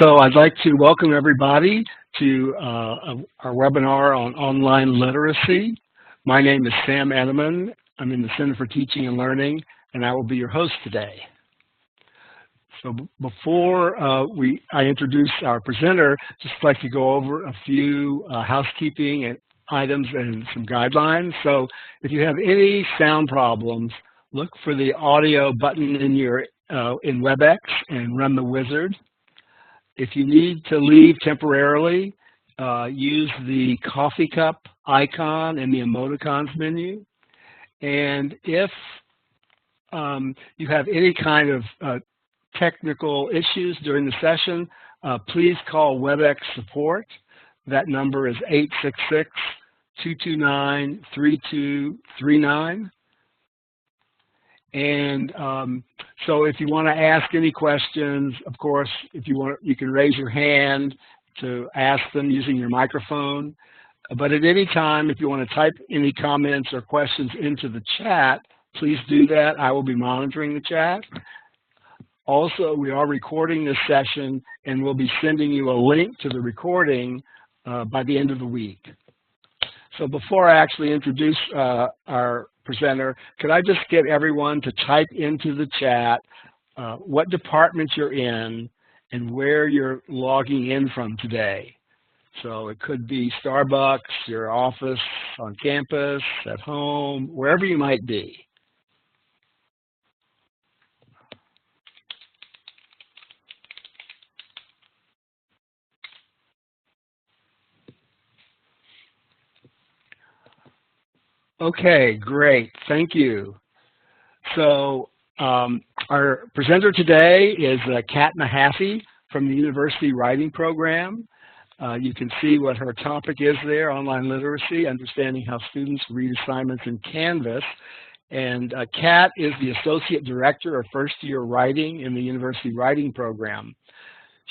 So I'd like to welcome everybody to our webinar on online literacy. My name is Sam Edelman. I'm in the Center for Teaching and Learning, and I will be your host today. So before I introduce our presenter, just like to go over a few housekeeping items and some guidelines. So if you have any sound problems, look for the audio button in your in WebEx and run the wizard. If you need to leave temporarily, use the coffee cup icon in the emoticons menu. And if you have any kind of technical issues during the session, please call WebEx support. That number is 866-229-3239. And so if you want to ask any questions, of course, if you want, you can raise your hand to ask them using your microphone. But at any time, if you want to type any comments or questions into the chat, please do that. I will be monitoring the chat. Also, we are recording this session, and we'll be sending you a link to the recording by the end of the week. So before I actually introduce our presenter, could I just get everyone to type into the chat what department you're in and where you're logging in from today. So it could be Starbucks, your office, on campus, at home, wherever you might be. Okay, great. Thank you. So our presenter today is Kat Mahaffey from the University Writing Program. You can see what her topic is there, online literacy, understanding how students read assignments in Canvas. And Kat is the Associate Director of First-Year Writing in the University Writing Program.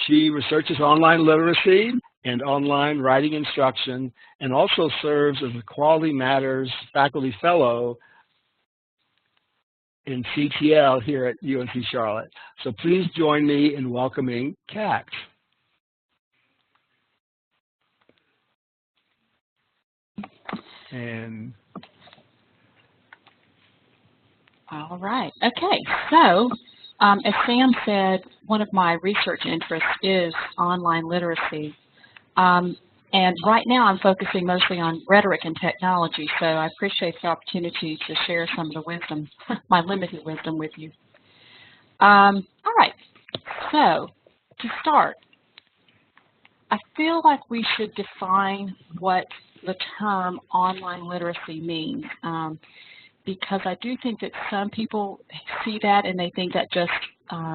She researches online literacy and online writing instruction, and also serves as a Quality Matters Faculty Fellow in CTL here at UNC Charlotte. So please join me in welcoming Kat. And all right. Okay. So as Sam said, one of my research interests is online literacy. And right now I'm focusing mostly on rhetoric and technology, so I appreciate the opportunity to share some of the wisdom, my limited wisdom with you. All right. So to start, I feel like we should define what the term online literacy means, because I do think that some people see that and they think that just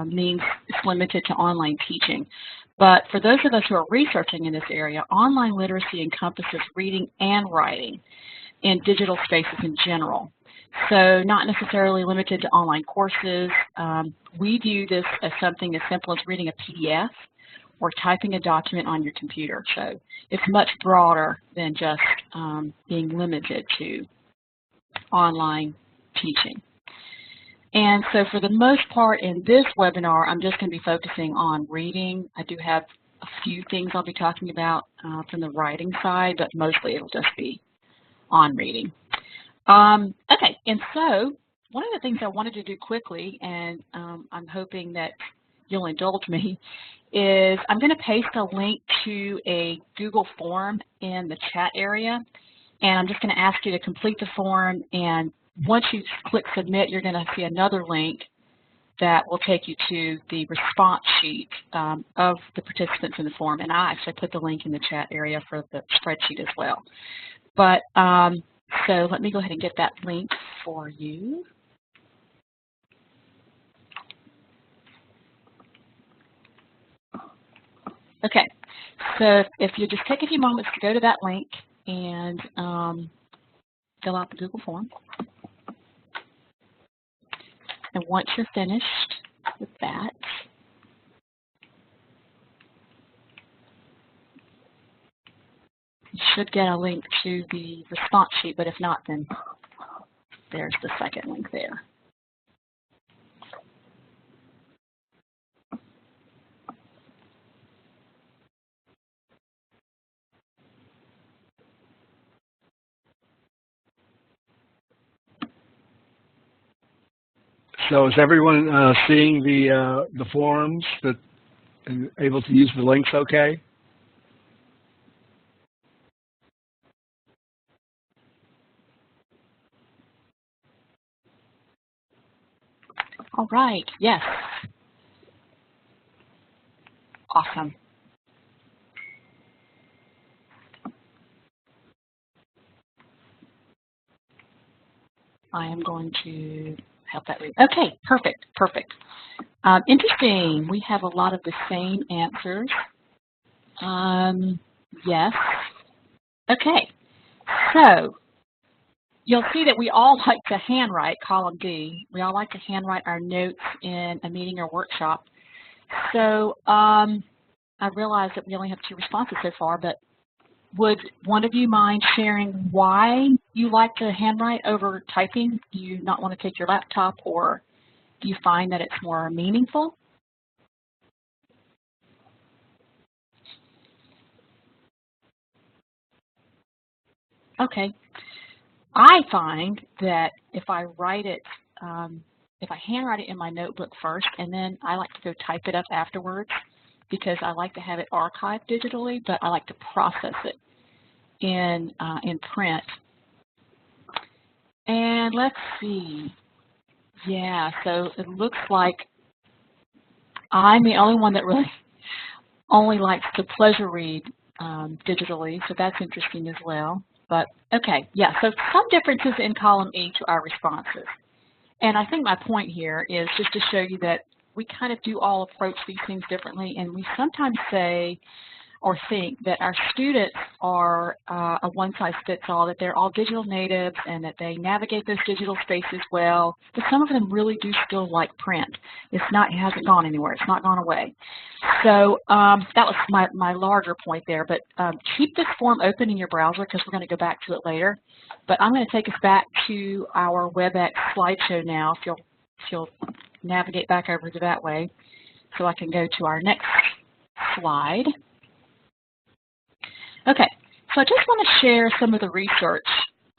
means it's limited to online teaching. But for those of us who are researching in this area, online literacy encompasses reading and writing in digital spaces in general. So not necessarily limited to online courses. We view this as something as simple as reading a PDF or typing a document on your computer. So it's much broader than just being limited to online teaching. And so for the most part in this webinar, I'm just going to be focusing on reading. I do have a few things I'll be talking about from the writing side, but mostly it'll just be on reading. Okay, and so one of the things I wanted to do quickly, and I'm hoping that you'll indulge me, is I'm going to paste a link to a Google form in the chat area, and I'm just going to ask you to complete the form, and once you click submit, you're going to see another link that will take you to the response sheet of the participants in the form. And I actually put the link in the chat area for the spreadsheet as well. But so let me go ahead and get that link for you. Okay, so if you just take a few moments to go to that link and fill out the Google form. And once you're finished with that, you should get a link to the response sheet, but if not, then there's the second link there. So is everyone seeing the forums and able to use the links okay? All right, yes. Awesome. I am going to help that read. Okay, perfect, perfect. Interesting. We have a lot of the same answers. Yes. Okay. So you'll see that we all like to handwrite, column D. We all like to handwrite our notes in a meeting or workshop. So I realize that we only have 2 responses so far, but would one of you mind sharing why you like to handwrite over typing? Do you not want to take your laptop, or do you find that it's more meaningful? Okay. I find that if I write it, if I handwrite it in my notebook first, and then I like to go type it up afterwards, because I like to have it archived digitally, but I like to process it in print. And let's see. Yeah, so it looks like I'm the only one that really only likes to pleasure read digitally, so that's interesting as well. But okay, yeah, so some differences in column E to our responses. And I think my point here is just to show you that we kind of do all approach these things differently, and we sometimes say or think that our students are a one-size-fits-all, that they're all digital natives and that they navigate those digital spaces well, but some of them really do still like print. It hasn't gone anywhere. It's not gone away. So that was my larger point there, but keep this form open in your browser because we're going to go back to it later. But I'm going to take us back to our WebEx slideshow now, if you'll navigate back over to that way, so I can go to our next slide. Okay, so I just want to share some of the research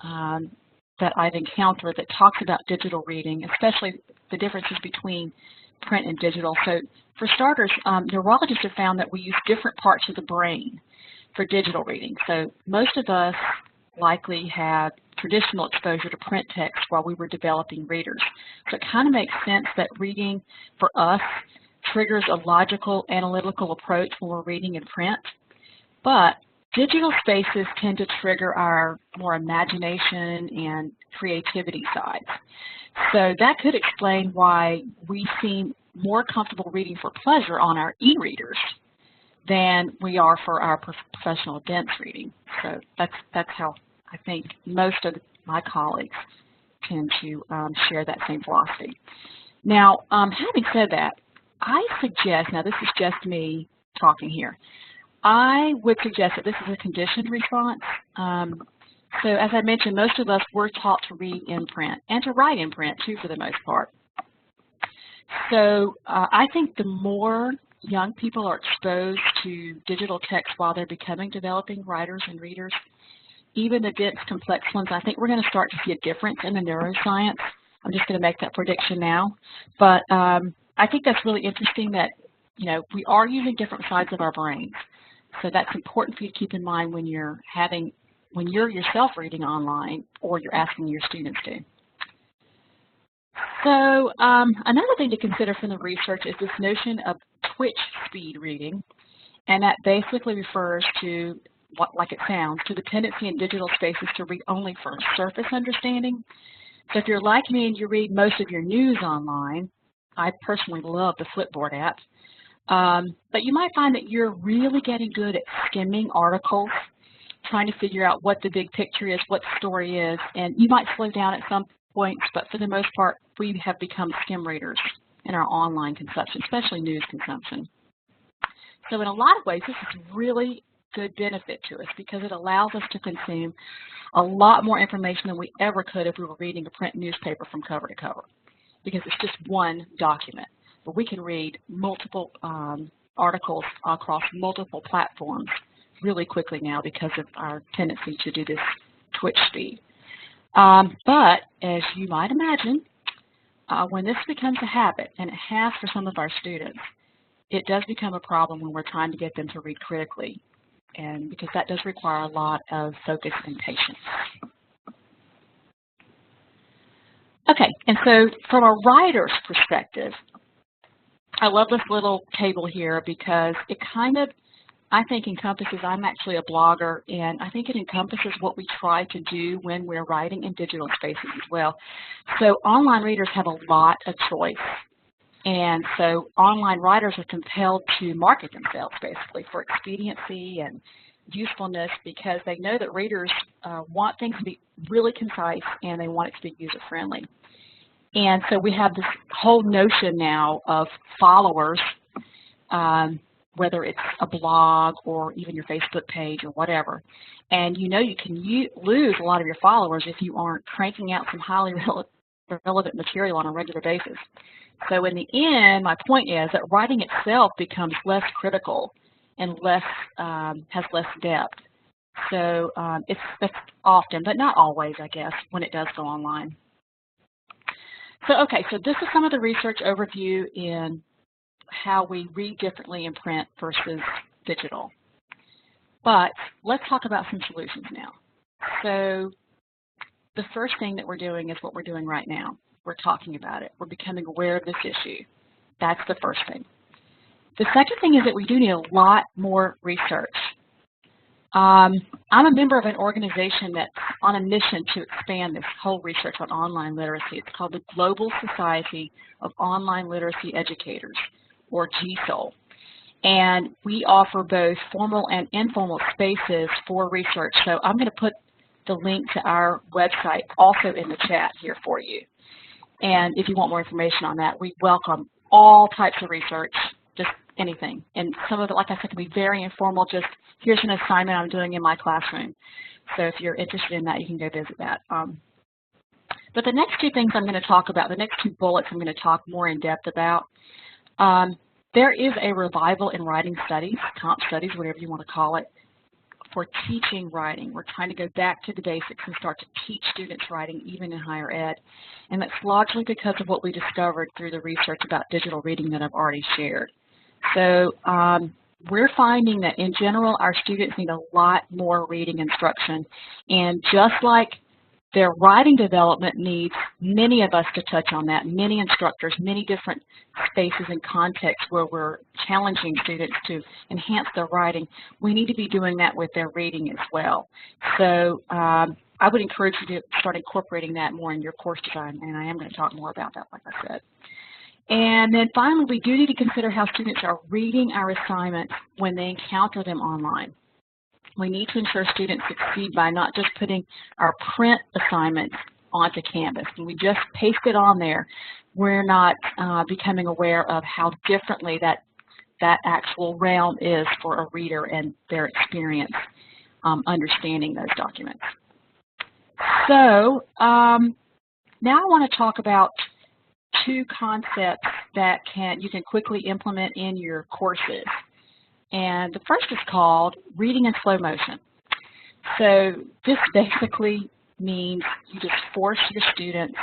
that I've encountered that talks about digital reading, especially the differences between print and digital. So for starters, neurologists have found that we use different parts of the brain for digital reading. So most of us likely had traditional exposure to print text while we were developing readers. So it kind of makes sense that reading for us triggers a logical, analytical approach when we're reading in print. But digital spaces tend to trigger our more imagination and creativity sides. So that could explain why we seem more comfortable reading for pleasure on our e-readers than we are for our professional dense reading. So that's how I think most of my colleagues tend to share that same philosophy. Now, having said that, I suggest, now this is just me talking here, I would suggest that this is a conditioned response. So as I mentioned, most of us were taught to read in print and to write in print too, for the most part. So I think the more young people are exposed to digital text while they're becoming developing writers and readers, even the dense, complex ones, I think we're going to start to see a difference in the neuroscience. I'm just going to make that prediction now. But I think that's really interesting that, you know, we are using different sides of our brains. So that's important for you to keep in mind when you're yourself reading online or you're asking your students to. So another thing to consider from the research is this notion of twitch speed reading, and that basically refers to, like it sounds, to the tendency in digital spaces to read only for surface understanding. So if you're like me and you read most of your news online, I personally love the Flipboard app. But you might find that you're really getting good at skimming articles, trying to figure out what the big picture is, what the story is, and you might slow down at some points, but for the most part, we have become skim readers in our online consumption, especially news consumption. So in a lot of ways, this is really good benefit to us because it allows us to consume a lot more information than we ever could if we were reading a print newspaper from cover to cover, because it's just one document. But we can read multiple articles across multiple platforms really quickly now because of our tendency to do this twitch speed. But as you might imagine, when this becomes a habit, and it has for some of our students, it does become a problem when we're trying to get them to read critically, and because that does require a lot of focus and patience. Okay, and so from a writer's perspective, I love this little table here because it kind of, I think, encompasses, I'm actually a blogger, and I think it encompasses what we try to do when we're writing in digital spaces as well. So online readers have a lot of choice. And so online writers are compelled to market themselves basically for expediency and usefulness because they know that readers want things to be really concise and they want it to be user-friendly. And so we have this whole notion now of followers, whether it's a blog or even your Facebook page or whatever. And you know you can lose a lot of your followers if you aren't cranking out some highly relevant material on a regular basis. So in the end, my point is that writing itself becomes less critical and less has less depth. So that's often, but not always, I guess, when it does go online. So okay, so this is some of the research overview in how we read differently in print versus digital. But let's talk about some solutions now. So the first thing that we're doing is what we're doing right now. We're talking about it. We're becoming aware of this issue. That's the first thing. The second thing is that we do need a lot more research. I'm a member of an organization that's on a mission to expand this whole research on online literacy. It's called the Global Society of Online Literacy Educators, or GSOL. And we offer both formal and informal spaces for research. So I'm going to put the link to our website also in the chat here for you. And if you want more information on that, we welcome all types of research, just anything. And some of it, like I said, can be very informal, just here's an assignment I'm doing in my classroom. So if you're interested in that, you can go visit that. But the next two things I'm going to talk about, the next two bullets I'm going to talk more in depth about, there is a revival in writing studies, comp studies, whatever you want to call it, for teaching writing. We're trying to go back to the basics and start to teach students writing even in higher ed. And that's largely because of what we discovered through the research about digital reading that I've already shared. So we're finding that in general, our students need a lot more reading instruction. And just like their writing development needs many of us to touch on that, many instructors, many different spaces and contexts where we're challenging students to enhance their writing, we need to be doing that with their reading as well. So I would encourage you to start incorporating that more in your course design, and I am going to talk more about that, like I said. And then finally, we do need to consider how students are reading our assignments when they encounter them online. We need to ensure students succeed by not just putting our print assignments onto Canvas. When we just paste it on there, we're not becoming aware of how differently that actual realm is for a reader and their experience understanding those documents. So now I want to talk about two concepts that you can quickly implement in your courses. And the first is called reading in slow motion. So this basically means you just force your students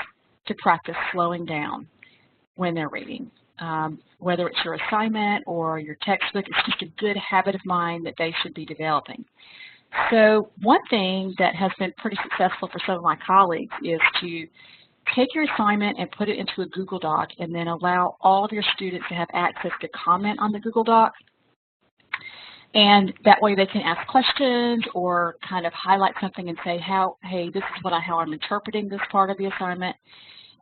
to practice slowing down when they're reading. Whether it's your assignment or your textbook, it's just a good habit of mind that they should be developing. So one thing that has been pretty successful for some of my colleagues is to take your assignment and put it into a Google Doc and then allow all of your students to have access to comment on the Google Doc. And that way they can ask questions or kind of highlight something and say, hey, this is how I'm interpreting this part of the assignment.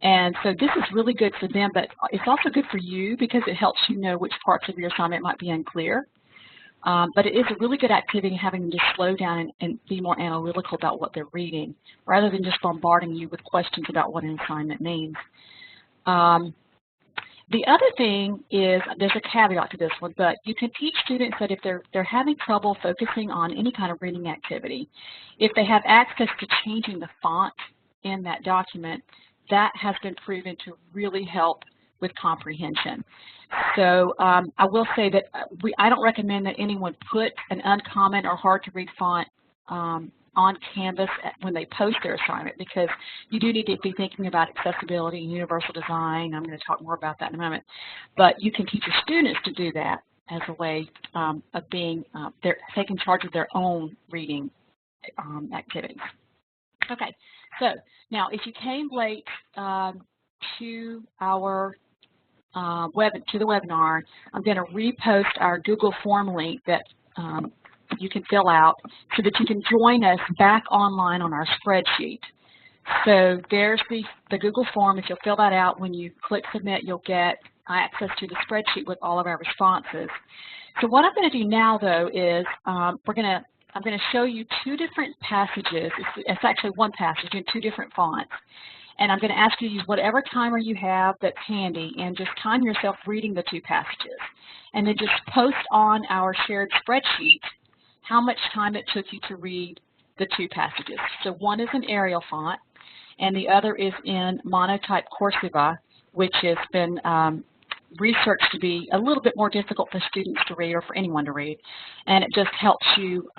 And so this is really good for them, but it's also good for you because it helps you know which parts of your assignment might be unclear. But it is a really good activity having them just slow down and be more analytical about what they're reading, rather than just bombarding you with questions about what an assignment means. The other thing is, there's a caveat to this one, but you can teach students that if they're having trouble focusing on any kind of reading activity, if they have access to changing the font in that document, that has been proven to really help with comprehension. So I will say that I don't recommend that anyone put an uncommon or hard to read font on on Canvas when they post their assignment, because you do need to be thinking about accessibility and universal design. I'm going to talk more about that in a moment. But you can teach your students to do that as a way of being taking charge of their own reading activities. Okay, so now if you came late to our to the webinar, I'm going to repost our Google form link that you can fill out so that you can join us back online on our spreadsheet. So there's the Google form. If you'll fill that out, when you click submit, you'll get access to the spreadsheet with all of our responses. So what I'm going to do now, though, is I'm going to show you two different passages. It's actually one passage in two different fonts. And I'm going to ask you to use whatever timer you have that's handy and just time yourself reading the two passages. And then just post on our shared spreadsheet how much time it took you to read the two passages. So one is in Arial font, and the other is in monotype cursiva, which has been researched to be a little bit more difficult for students to read or for anyone to read. And it just helps you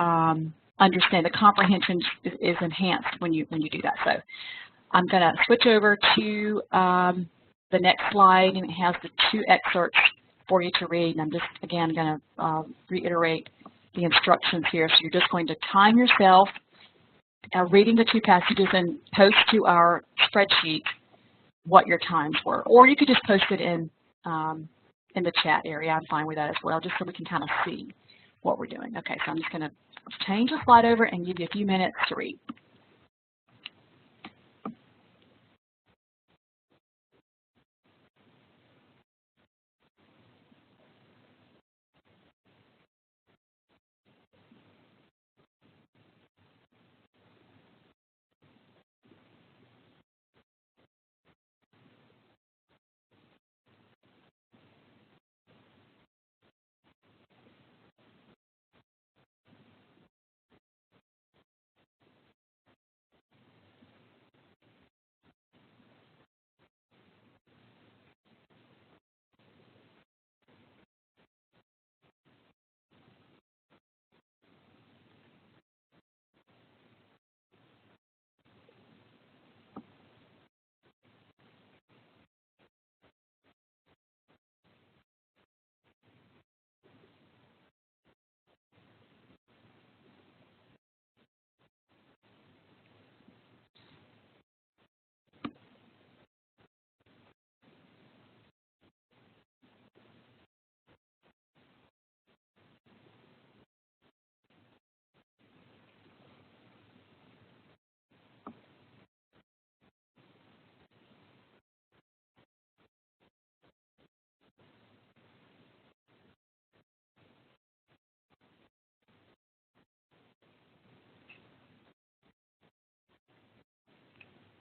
understand. The comprehension is enhanced when you do that. So I'm going to switch over to the next slide, and it has the two excerpts for you to read. And I'm just, again, going to reiterate the instructions here. So you're just going to time yourself reading the two passages and post to our spreadsheet what your times were. Or you could just post it in the chat area. I'm fine with that as well, just so we can kind of see what we're doing. Okay, so I'm just going to change the slide over and give you a few minutes to read.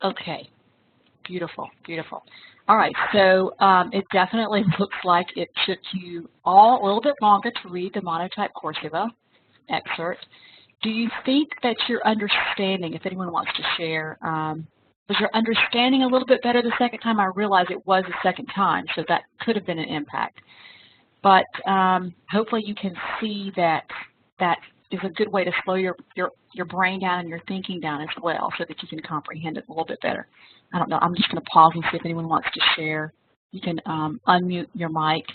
Okay, beautiful, beautiful. All right, so it definitely looks like it took you all a little bit longer to read the monotype cursiva excerpt. Do you think that your understanding, if anyone wants to share, was your understanding a little bit better the second time? I realize it was the second time, so that could have been an impact. But hopefully you can see that that is a good way to slow your brain down and your thinking down as well, so that you can comprehend it a little bit better. I don't know. I'm just going to pause and see if anyone wants to share. You can unmute your mic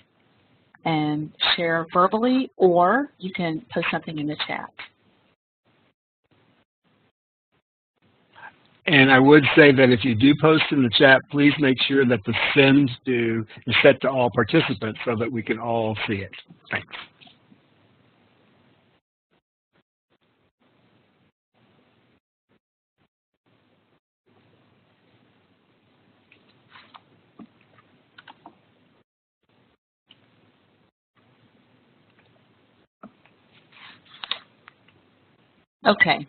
and share verbally, or you can post something in the chat. And I would say that if you do post in the chat, please make sure that the send to is set to all participants so that we can all see it. Thanks. Okay.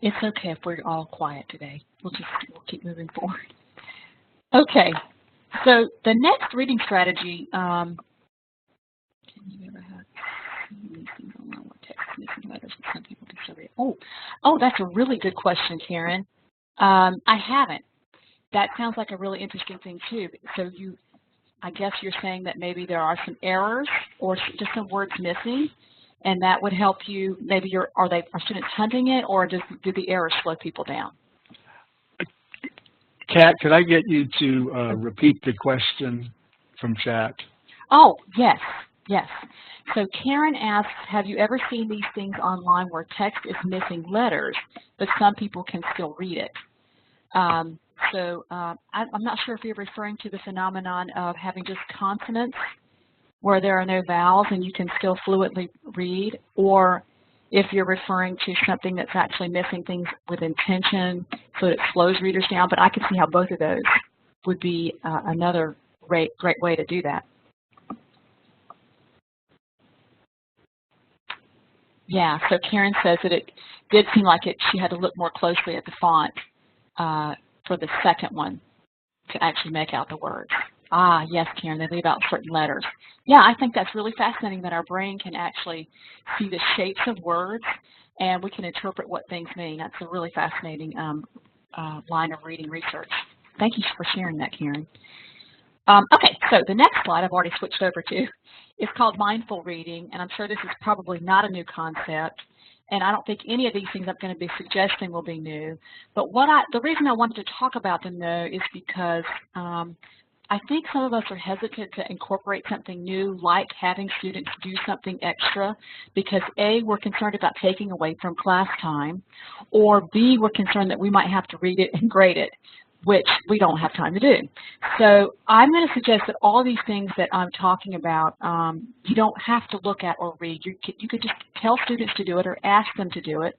It's okay if we're all quiet today. We'll keep moving forward. Okay. So the next reading strategy. Can you ever have these things online? What text missing letters? Some people can still read. Oh, that's a really good question, Karen. I haven't. That sounds like a really interesting thing too. So I guess you're saying that maybe there are some errors or just some words missing. and that would help you. Maybe are students hunting it, or do the errors slow people down? Kat, could I get you to repeat the question from chat? Oh, yes, yes. So Karen asks, have you ever seen these things online where text is missing letters, but some people can still read it? I'm not sure if you're referring to the phenomenon of having just consonants where there are no vowels and you can still fluently read, or if you're referring to something that's actually missing things with intention so that it slows readers down. But I can see how both of those would be another great way to do that. Yeah, so Karen says that it did seem like she had to look more closely at the font for the second one to actually make out the words. Ah, yes, Karen, they leave out certain letters. Yeah, I think that's really fascinating that our brain can actually see the shapes of words and we can interpret what things mean. That's a really fascinating line of reading research. Thank you for sharing that, Karen. Okay, so the next slide I've already switched over to is called mindful reading, and I'm sure this is probably not a new concept, and I don't think any of these things I'm going to be suggesting will be new. But the reason I wanted to talk about them, though, is because I think some of us are hesitant to incorporate something new, like having students do something extra, because A, we're concerned about taking away from class time, or B, we're concerned that we might have to read it and grade it, which we don't have time to do. So I'm going to suggest that all these things that I'm talking about, you don't have to look at or read. You could just tell students to do it or ask them to do it.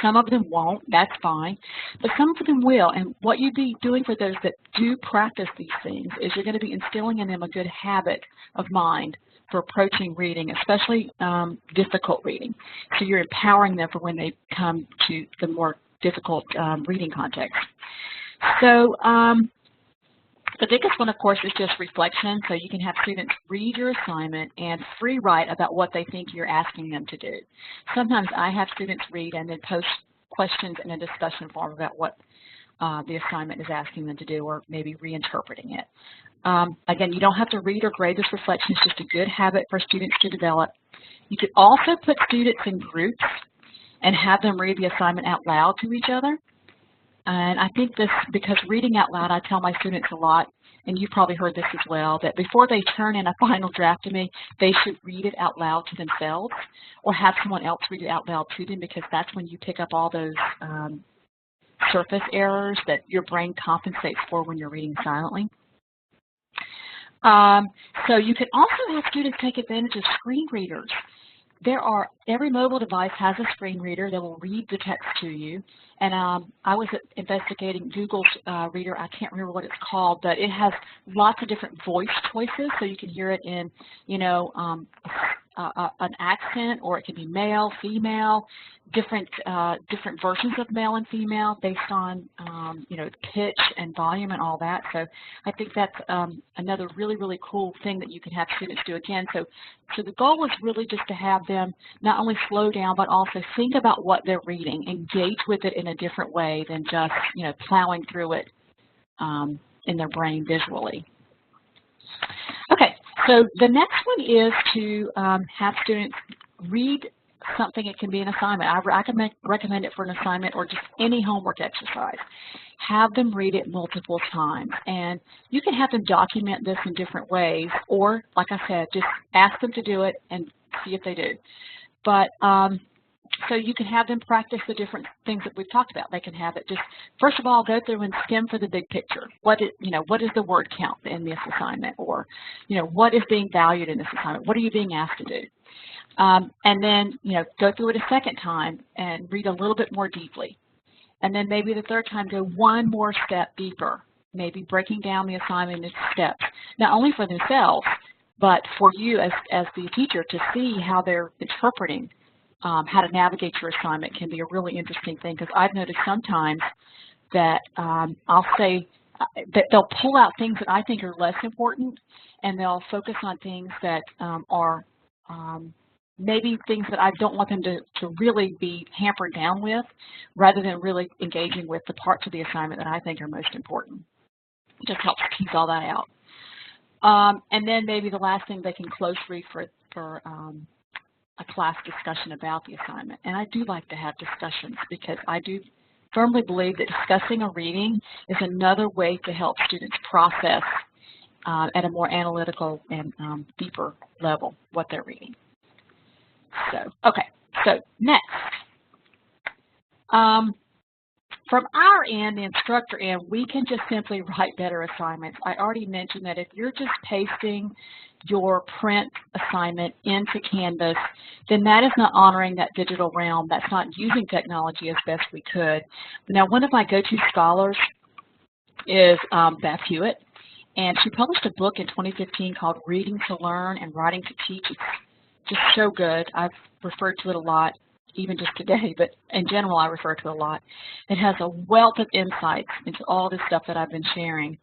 Some of them won't, that's fine, but some of them will. And what you'd be doing for those that do practice these things is you're going to be instilling in them a good habit of mind for approaching reading, especially difficult reading. So you're empowering them for when they come to the more difficult reading context. So the biggest one, of course, is just reflection. So you can have students read your assignment and free write about what they think you're asking them to do. Sometimes I have students read and then post questions in a discussion forum about what the assignment is asking them to do, or maybe reinterpreting it. Again, you don't have to read or grade this reflection. It's just a good habit for students to develop. You could also put students in groups and have them read the assignment out loud to each other. And I think this, because reading out loud, I tell my students a lot, and you've probably heard this as well, that before they turn in a final draft to me, they should read it out loud to themselves or have someone else read it out loud to them, because that's when you pick up all those surface errors that your brain compensates for when you're reading silently. So you can also have students take advantage of screen readers. Every mobile device has a screen reader that will read the text to you. And I was investigating Google's reader. I can't remember what it's called, but it has lots of different voice choices, so you can hear it in, an accent, or it can be male, female, different versions of male and female based on pitch and volume and all that. So I think that's another really, really cool thing that you can have students do. Again, so the goal is really just to have them not only slow down, but also think about what they're reading, engage with it in a different way than just plowing through it in their brain visually. Okay, so the next one is to have students read something. It can be an assignment. I can recommend it for an assignment or just any homework exercise. Have them read it multiple times. And you can have them document this in different ways, or, like I said, just ask them to do it and see if they do. But so you can have them practice the different things that we've talked about. They can have it just, first of all, go through and skim for the big picture. What is the word count in this assignment? Or, what is being valued in this assignment? What are you being asked to do? And then, go through it a second time and read a little bit more deeply. And then maybe the third time, go one more step deeper, maybe breaking down the assignment into steps, not only for themselves, but for you as the teacher to see how they're interpreting how to navigate your assignment. Can be a really interesting thing, because I've noticed sometimes that I'll say that they'll pull out things that I think are less important, and they'll focus on things that are maybe things that I don't want them to really be hampered down with, rather than really engaging with the parts of the assignment that I think are most important. It just helps tease all that out. And then maybe the last thing, they can close read for a class discussion about the assignment. And I do like to have discussions because I do firmly believe that discussing a reading is another way to help students process at a more analytical and deeper level what they're reading. So, okay, so next. From our end, the instructor end, we can just simply write better assignments. I already mentioned that if you're just pasting your print assignment into Canvas, then that is not honoring that digital realm. That's not using technology as best we could. Now, one of my go-to scholars is Beth Hewitt, and she published a book in 2015 called Reading to Learn and Writing to Teach. It's just so good. I've referred to it a lot, even just today, but in general I refer to it a lot. It has a wealth of insights into all this stuff that I've been sharing.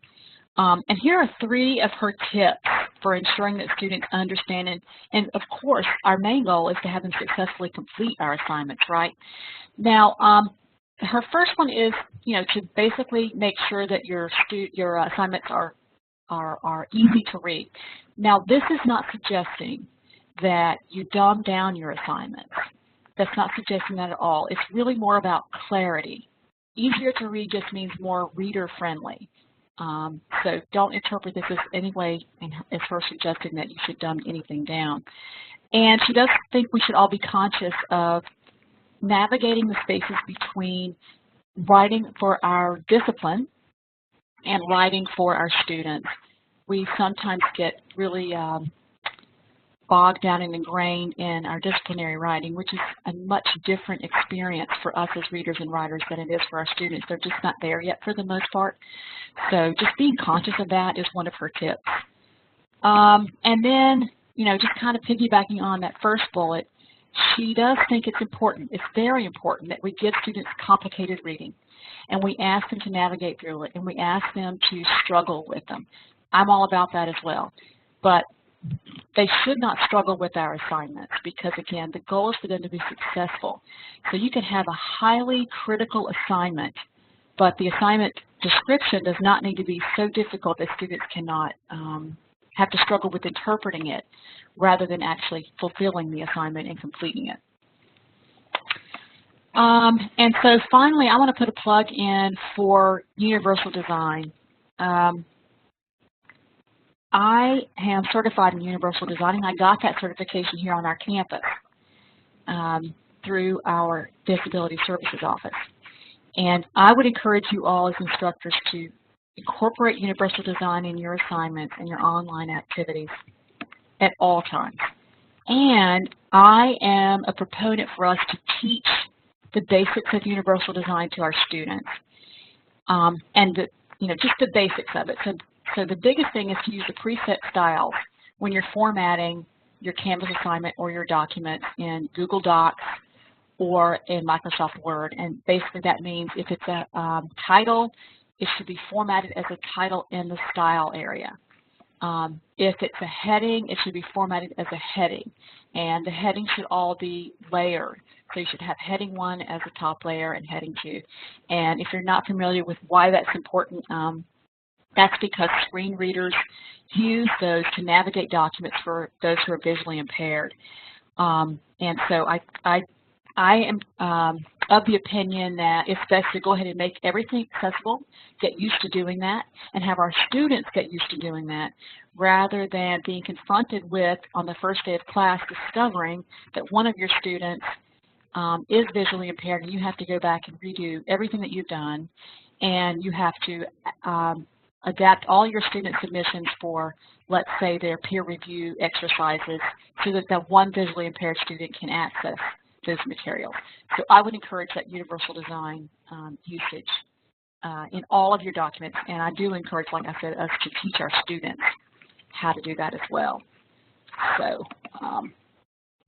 And here are 3 of her tips for ensuring that students understand, and of course our main goal is to have them successfully complete our assignments, right? Now, her first one is, to basically make sure that your assignments are easy to read. Now, this is not suggesting that you dumb down your assignments. That's not suggesting that at all. It's really more about clarity. Easier to read just means more reader-friendly. So don't interpret this as any way as her suggesting that you should dumb anything down. And she does think we should all be conscious of navigating the spaces between writing for our discipline and writing for our students. We sometimes get really bogged down and ingrained in our disciplinary writing, which is a much different experience for us as readers and writers than it is for our students. They're just not there yet for the most part. So just being conscious of that is one of her tips. And then, just kind of piggybacking on that first bullet, she does think it's important, it's very important that we give students complicated reading, and we ask them to navigate through it, and we ask them to struggle with them. I'm all about that as well. But they should not struggle with our assignments because, again, the goal is for them to be successful. So you can have a highly critical assignment, but the assignment description does not need to be so difficult that students cannot have to struggle with interpreting it rather than actually fulfilling the assignment and completing it. And so finally, I want to put a plug in for universal design. I am certified in universal designing. I got that certification here on our campus through our Disability Services Office. And I would encourage you all as instructors to incorporate universal design in your assignments and your online activities at all times. And I am a proponent for us to teach the basics of universal design to our students. And just the basics of it. So the biggest thing is to use the preset styles when you're formatting your Canvas assignment or your documents in Google Docs or in Microsoft Word. And basically that means if it's a title, it should be formatted as a title in the style area. If it's a heading, it should be formatted as a heading. And the heading should all be layered. So you should have heading 1 as a top layer and heading 2. And if you're not familiar with why that's important, that's because screen readers use those to navigate documents for those who are visually impaired. And so I am of the opinion that it's best to go ahead and make everything accessible, get used to doing that, and have our students get used to doing that, rather than being confronted with, on the first day of class, discovering that one of your students is visually impaired, and you have to go back and redo everything that you've done, and you have to adapt all your student submissions for, let's say, their peer review exercises so that that one visually impaired student can access those materials. So I would encourage that universal design usage in all of your documents, and I do encourage, like I said, us to teach our students how to do that as well. So,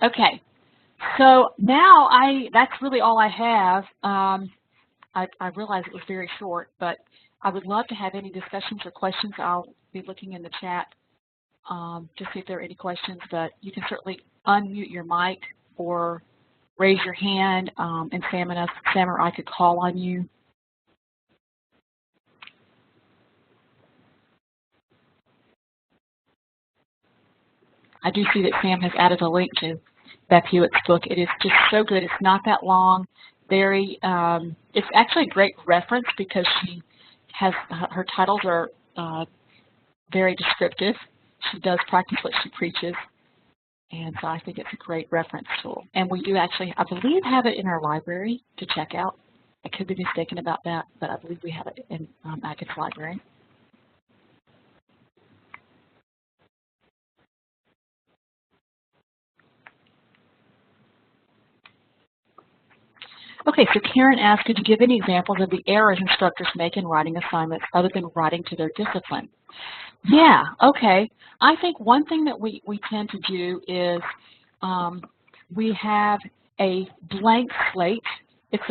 okay. So now that's really all I have. I realize it was very short, but I would love to have any discussions or questions. I'll be looking in the chat to see if there are any questions, but you can certainly unmute your mic or raise your hand, and Sam or I could call on you. I do see that Sam has added a link to Beth Hewitt's book. It is just so good. It's not that long. Very, it's actually a great reference because she has, her titles are very descriptive. She does practice what she preaches. And so I think it's a great reference tool. And we do actually, I believe, have it in our library to check out. I could be mistaken about that, but I believe we have it in Acton's library. Okay, so Karen asked, could you give any examples of the errors instructors make in writing assignments other than writing to their discipline? Yeah, okay. I think one thing that we tend to do is we have a blank slate. It's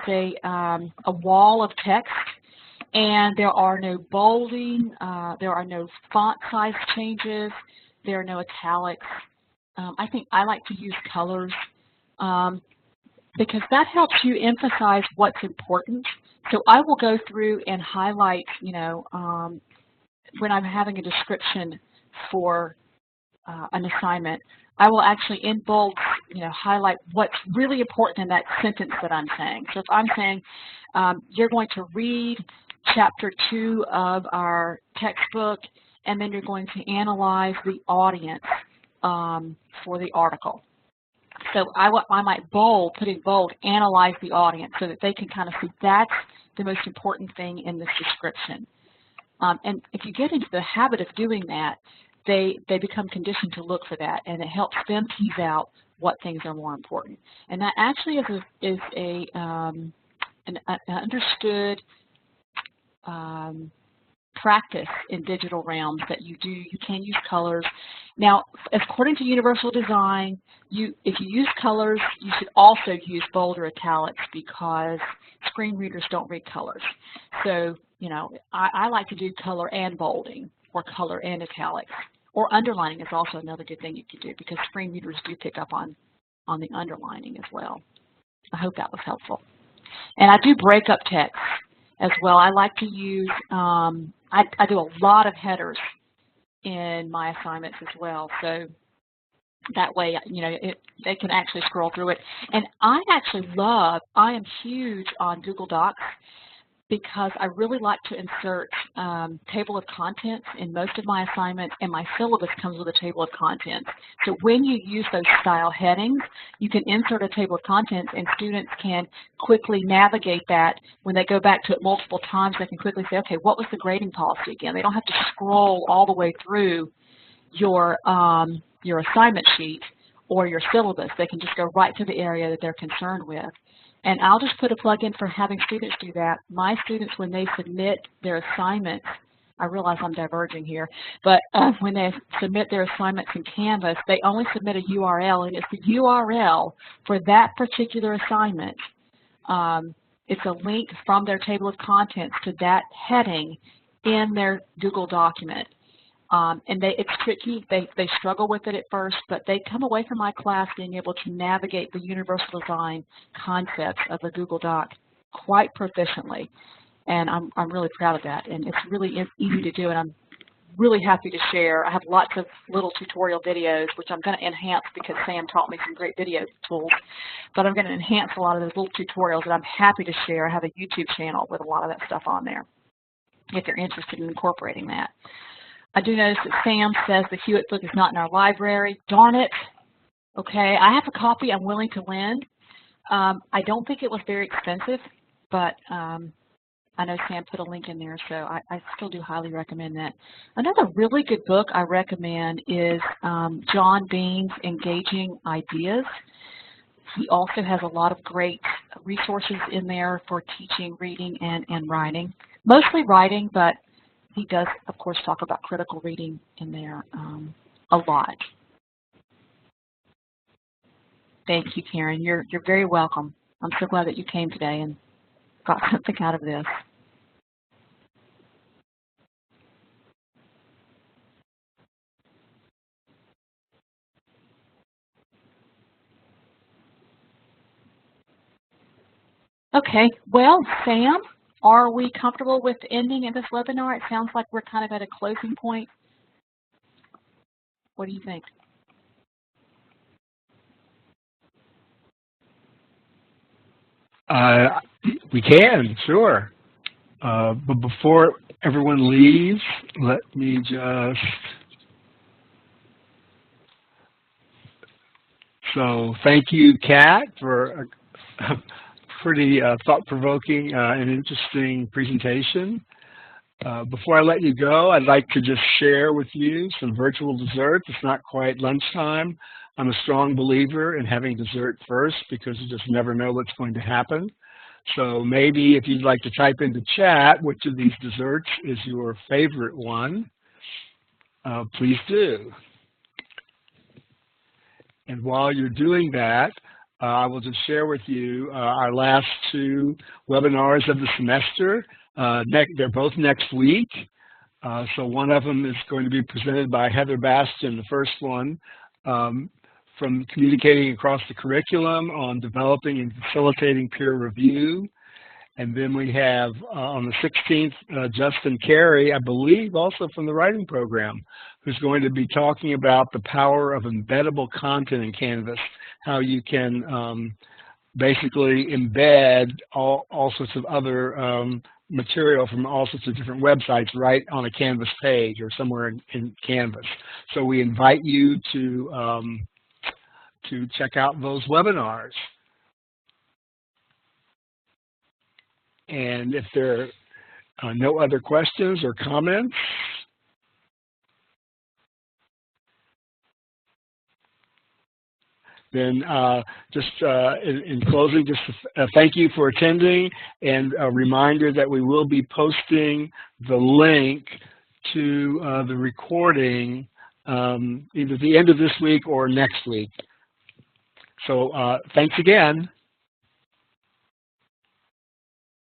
a wall of text, and there are no bolding, there are no font size changes, there are no italics. I think I like to use colors because that helps you emphasize what's important. So I will go through and highlight, you know, when I'm having a description for an assignment, I will actually in bold, you know, highlight what's really important in that sentence that I'm saying. So if I'm saying you're going to read chapter 2 of our textbook, and then you're going to analyze the audience for the article. So I might bold, put in bold, analyze the audience so that they can kind of see that's the most important thing in this description. And if you get into the habit of doing that, they become conditioned to look for that, and it helps them tease out what things are more important. And that actually is an understood practice in digital realms that you do. You can use colors. Now, according to universal design, if you use colors, you should also use bold or italics because screen readers don't read colors. So, you know, I like to do color and bolding or color and italics. Or underlining is also another good thing you could do because screen readers do pick up on the underlining as well. I hope that was helpful. And I do break up text as well. I like to use, I do a lot of headers in my assignments as well. So that way, you know, they can actually scroll through it. And I am huge on Google Docs because I really like to insert table of contents in most of my assignments, and my syllabus comes with a table of contents. So when you use those style headings, you can insert a table of contents, and students can quickly navigate that. When they go back to it multiple times, they can quickly say, okay, what was the grading policy again? They don't have to scroll all the way through your assignment sheet or your syllabus. They can just go right to the area that they're concerned with. And I'll just put a plug-in for having students do that. My students, when they submit their assignments, I realize I'm diverging here, but when they submit their assignments in Canvas, they only submit a URL, and it's the URL for that particular assignment. It's a link from their table of contents to that heading in their Google document. And it's tricky. They struggle with it at first, but they come away from my class being able to navigate the universal design concepts of a Google Doc quite proficiently. And I'm really proud of that. And it's really easy to do, and I'm really happy to share. I have lots of little tutorial videos, which I'm going to enhance because Sam taught me some great video tools. But I'm going to enhance a lot of those little tutorials that I'm happy to share. I have a YouTube channel with a lot of that stuff on there if you're interested in incorporating that. I do notice that Sam says the Hewitt book is not in our library. Darn it. Okay, I have a copy I'm willing to lend. I don't think it was very expensive, but I know Sam put a link in there, so I still do highly recommend that. Another really good book I recommend is John Bean's Engaging Ideas. He also has a lot of great resources in there for teaching reading and writing. Mostly writing, but he does, of course, talk about critical reading in there a lot. Thank you, Karen. You're very welcome. I'm so glad that you came today and got something out of this. Okay, well, Sam, are we comfortable with ending in this webinar? It sounds like we're kind of at a closing point. What do you think? We can, sure. But before everyone leaves, let me just... So thank you, Kat, for a pretty thought-provoking and interesting presentation. Before I let you go, I'd like to just share with you some virtual desserts. It's not quite lunchtime. I'm a strong believer in having dessert first because you just never know what's going to happen. So maybe if you'd like to type into chat which of these desserts is your favorite one, please do. And while you're doing that, I will just share with you our last two webinars of the semester. They're both next week. So one of them is going to be presented by Heather Bastion, the first one, from communicating across the curriculum on developing and facilitating peer review. And then we have on the 16th, Justin Carey, I believe also from the writing program, who's going to be talking about the power of embeddable content in Canvas, how you can basically embed all sorts of other material from all sorts of different websites right on a Canvas page or somewhere in Canvas. So we invite you to check out those webinars. And if there are no other questions or comments, then just in closing, just thank you for attending, and a reminder that we will be posting the link to the recording either the end of this week or next week. So thanks again.